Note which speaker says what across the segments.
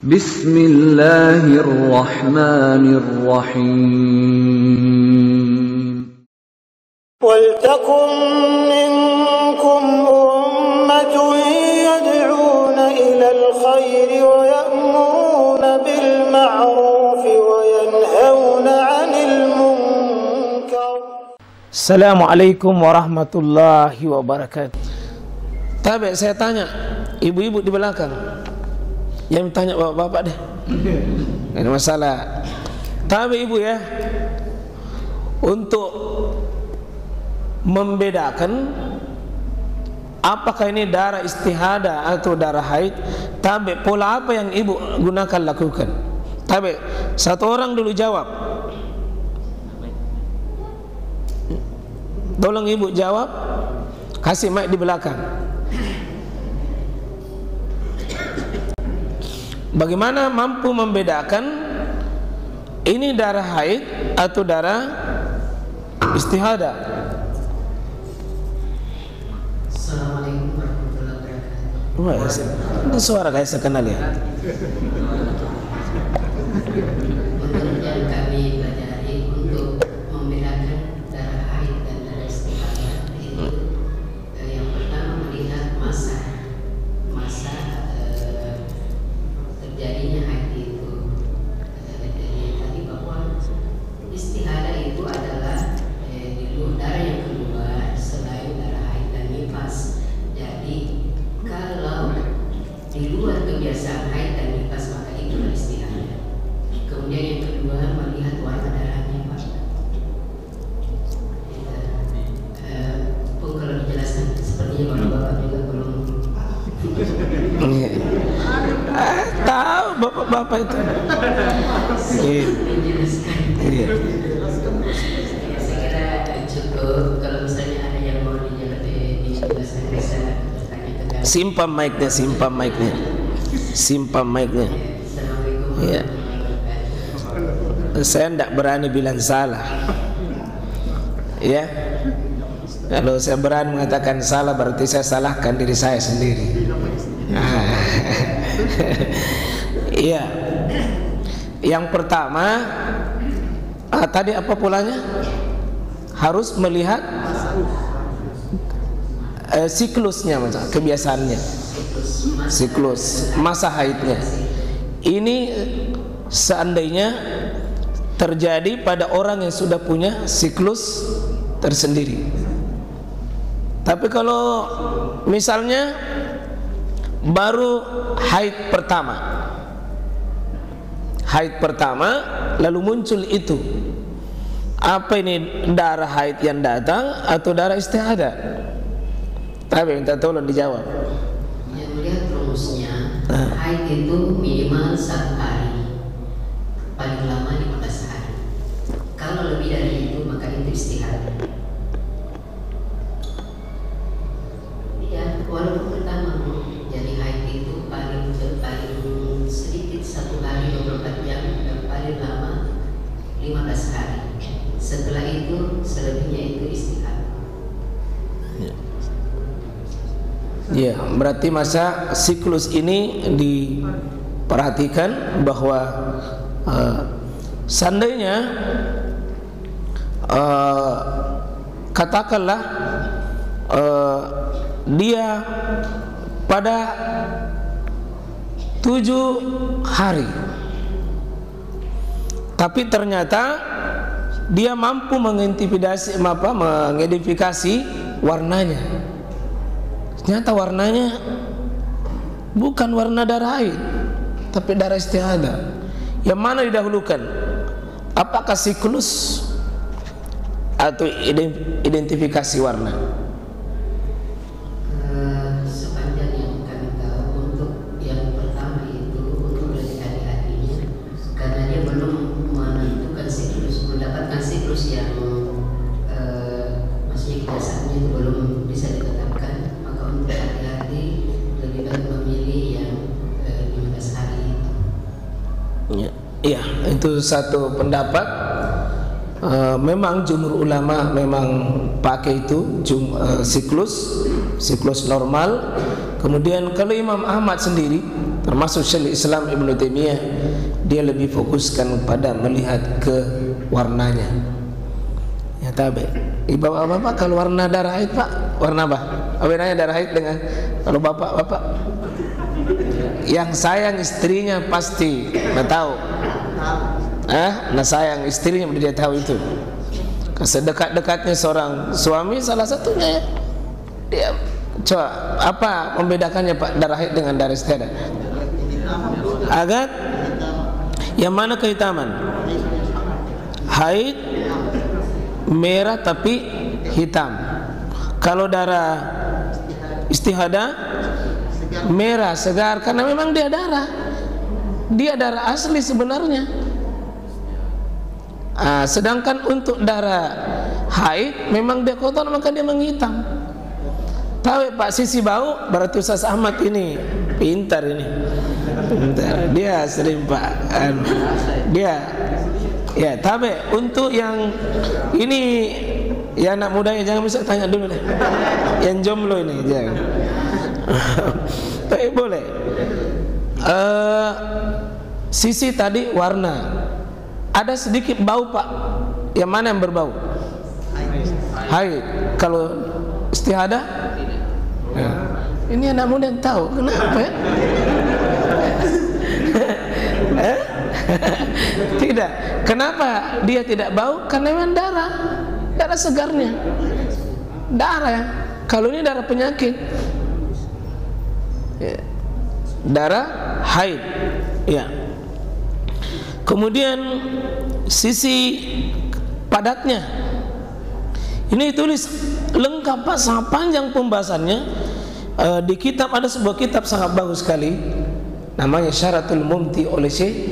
Speaker 1: Bismillahirrahmanirrahim.
Speaker 2: Waltakum minkum ummatun yad'una ilal khairi wa ya'muruna bil ma'rufi wa yanhauna 'anil munkar.
Speaker 3: Assalamualaikum warahmatullahi wabarakatuh. Tapi saya tanya ibu-ibu di belakang, yang tanya bapak-bapak deh. Ini masalah. Tapi ibu ya, untuk membedakan apakah ini darah istihadah atau darah haid, tapi pola apa yang ibu gunakan lakukan. Tapi satu orang dulu jawab. Tolong ibu jawab, kasih mic di belakang. Bagaimana mampu membedakan ini darah haid atau darah istihadah?
Speaker 4: Assalamualaikum warahmatullahi wabarakatuh.
Speaker 3: Wah, itu suara kayak saya kenal ya.
Speaker 4: Menurut yang kami pelajari, untuk membedakan darah haid dan darah istihadah itu yang pertama melihat masa terjadinya haid itu. Jadi tadi bahwa istihadah itu adalah darah yang keluar selain darah haid dan nifas. Jadi kalau di luar kebiasaan haid dan nifas maka itulah istihadah. Kemudian yang kedua melihat warna darahnya Pak. Pun kalau dijelaskan sepertinya bapak-bapak juga belum
Speaker 3: Tahu bapak-bapak itu.
Speaker 4: menjelaskan.
Speaker 3: Iya.
Speaker 4: Saya kira cukup. Kalau misalnya ada yang mau dijelaskan bisa bertanya ke kami.
Speaker 3: Simpan mic-nya, simpan mic-nya. Simpan mic-nya.
Speaker 4: Assalamualaikum
Speaker 3: Iya.
Speaker 4: warahmatullahi wabarakatuh.
Speaker 3: Saya tidak berani bilang salah. Ya. Kalau saya berani mengatakan salah berarti saya salahkan diri saya sendiri. Iya. Yang pertama, tadi apa polanya? Harus melihat siklusnya, kebiasaannya. Siklus, masa haidnya. Ini seandainya terjadi pada orang yang sudah punya siklus tersendiri. Tapi kalau misalnya baru haid pertama lalu muncul itu, apa ini darah haid yang datang atau darah istihadah? Tapi minta tolong dijawab.
Speaker 4: Yang melihat rumusnya, haid itu minimal 1 hari, paling lama 15 hari. Kalau lebih dari itu maka itu istihadah. Ya, walaupun pertama, jadi haid itu paling sedikit 1 hari 24 jam dan paling lama 15 hari. Setelah itu selebihnya itu istihadah.
Speaker 3: Ya, berarti masa siklus ini diperhatikan bahwa seandainya katakanlah dia pada 7 hari, tapi ternyata dia mampu mengidentifikasi warnanya. Ternyata warnanya bukan warna darah haid, tapi darah istihadah. Yang mana didahulukan? Apakah siklus atau identifikasi warna?
Speaker 4: Sepanjang yang kami tahu, untuk yang pertama itu untuk mendekati hatinya, karena dia belum menentukan siklus, mendapatkan siklus yang maksudnya kebiasaannya itu belum bisa ditetapkan, maka untuk hati-hati lebih baik memilih yang 15 hari itu.
Speaker 3: Iya, itu satu pendapat. Memang jumhur ulama memang pakai itu siklus normal. Kemudian kalau Imam Ahmad sendiri termasuk Syaikhul Islam Ibnu Taimiyah, dia lebih fokuskan pada melihat ke warnanya. Ya tabe. Bapak-bapak kalau warna darah haid Pak, warna apa? Bedanya darah haid dengan kalau bapak-bapak yang sayang istrinya pasti nggak tahu. Nah sayang istrinya dia tahu itu. Sedekat-dekatnya seorang suami salah satunya ya. Dia coba apa membedakannya Pak darah haid dengan darah istihadah? Agak yang mana kehitaman? Haid merah tapi hitam. Kalau darah istihadah merah segar karena memang dia darah asli sebenarnya. Sedangkan untuk darah haid memang dia kotor maka dia menghitam. Tahu Pak sisi bau berarti Ustaz Ahmad ini pintar ini. Pintar. Dia sering Pak dia ya tabe untuk yang ini ya anak mudanya jangan bisa tanya dulu deh. Yang jomblo ini jangan. Tapi boleh. Sisi tadi warna. Ada sedikit bau Pak. Yang mana yang berbau? Haid. Kalau istihadah? Ya. Ini anak muda yang tahu. Kenapa ya? Tidak. Kenapa dia tidak bau? Karena memang darah segarnya. Darah ya. Kalau ini darah penyakit. Ya. Darah haid. Ya. Kemudian sisi padatnya. Ini tulis lengkap Pak, sangat panjang pembahasannya. Di kitab ada sebuah kitab sangat bagus sekali. Namanya Syaratul Mumti oleh Syekh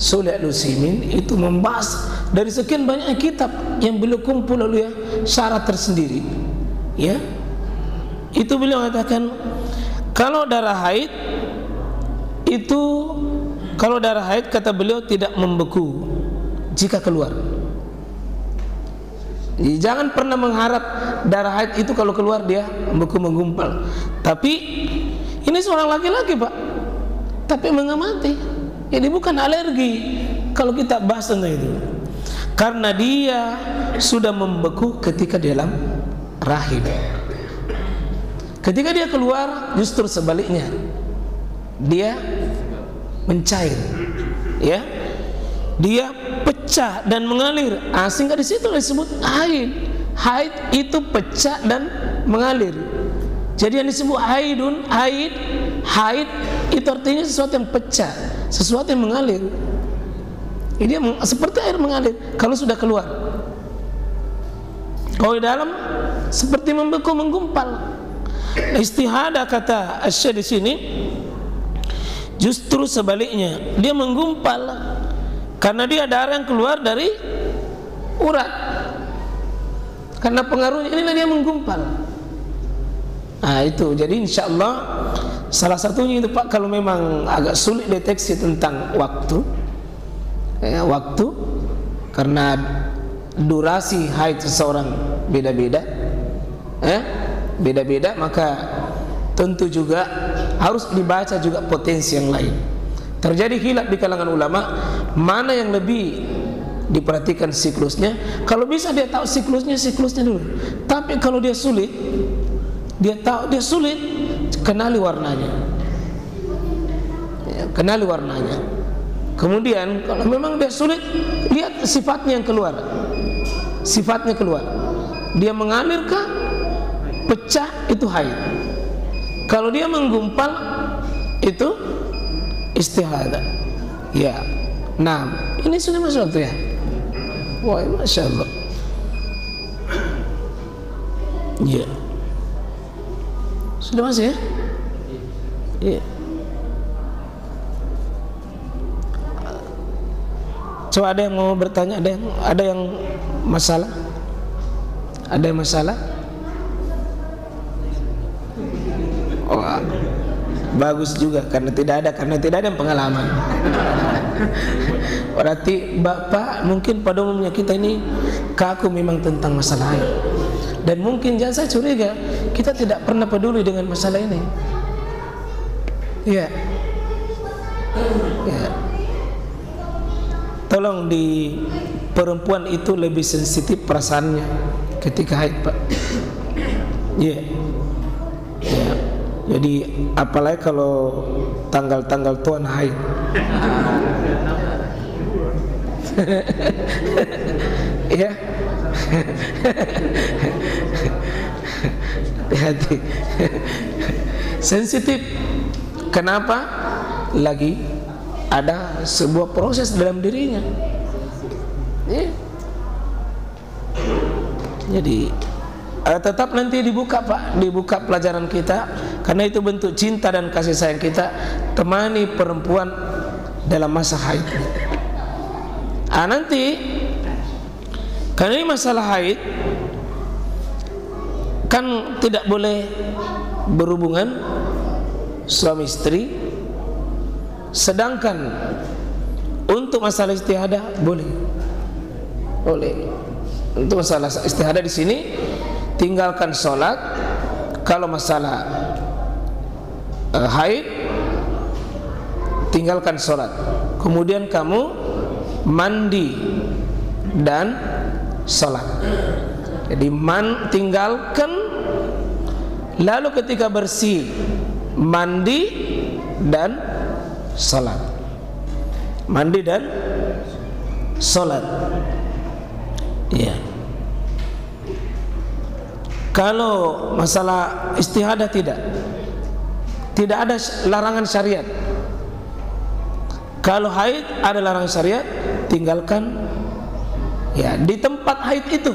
Speaker 3: Shalih Al-Utsaimin. Itu membahas dari sekian banyak kitab yang beliau kumpul lalu ya syarat tersendiri. Ya. Itu beliau katakan kalau darah haid itu kalau darah haid kata beliau tidak membeku jika keluar. Jadi, jangan pernah mengharap darah haid itu kalau keluar dia membeku menggumpal. Tapi ini seorang laki-laki Pak, tapi mengamati. Ini bukan alergi kalau kita bahas tentang itu. Karena dia sudah membeku ketika di dalam rahim. Ketika dia keluar justru sebaliknya. Dia mencair, ya, dia pecah dan mengalir. Sehingga di situ disebut haid. Haid itu pecah dan mengalir. Jadi yang disebut haid itu artinya sesuatu yang pecah, sesuatu yang mengalir. Ini seperti air mengalir kalau sudah keluar. Kalau di dalam seperti membeku menggumpal. Istihadah kata Syekh di sini justru sebaliknya, dia menggumpal karena dia darah yang keluar dari urat. Karena pengaruhnya inilah dia menggumpal. Itu jadi insya Allah salah satunya itu Pak, kalau memang agak sulit deteksi tentang waktu, karena durasi haid seseorang beda-beda, maka tentu juga harus dibaca juga potensi yang lain. Terjadi khilaf di kalangan ulama mana yang lebih diperhatikan siklusnya. Kalau bisa dia tahu siklusnya dulu. Tapi kalau dia sulit, kenali warnanya. Kenali warnanya. Kemudian kalau memang dia sulit, lihat sifatnya yang keluar. Sifatnya keluar. Dia mengalirkah? Pecah itu haid. Kalau dia menggumpal itu istihadah. Ya. Nah, ini sudah masuk waktu ya. Wah, masya Allah. Ya. Sudah masuk ya? Ya. Coba ada yang mau bertanya, ada yang masalah? Ada yang masalah? Oh, bagus juga karena tidak ada yang pengalaman. Berarti Bapak mungkin pada umumnya kita ini kaku memang tentang masalah haid. Dan mungkin jangan saya curiga kita tidak pernah peduli dengan masalah ini. Iya. Ya. Tolong di perempuan itu lebih sensitif perasaannya ketika haid, Pak. Iya. Ya. Jadi apalagi kalau tanggal-tanggal tuan haid. Ya. Hati. Sensitif. Kenapa? Lagi ada sebuah proses dalam dirinya. Ya. Jadi tetap nanti dibuka, Pak, dibuka pelajaran kita, karena itu bentuk cinta dan kasih sayang kita. Temani perempuan dalam masa haid. Nanti karena ini masalah haid kan tidak boleh berhubungan suami istri, sedangkan untuk masalah istihadah boleh. Untuk masalah istihadah di sini tinggalkan sholat. Kalau masalah haid tinggalkan sholat, kemudian kamu mandi dan sholat. Jadi tinggalkan, lalu ketika bersih mandi dan sholat. Mandi dan sholat. Iya. Kalau masalah istihadah tidak ada larangan syariat. Kalau haid ada larangan syariat, tinggalkan ya di tempat haid itu.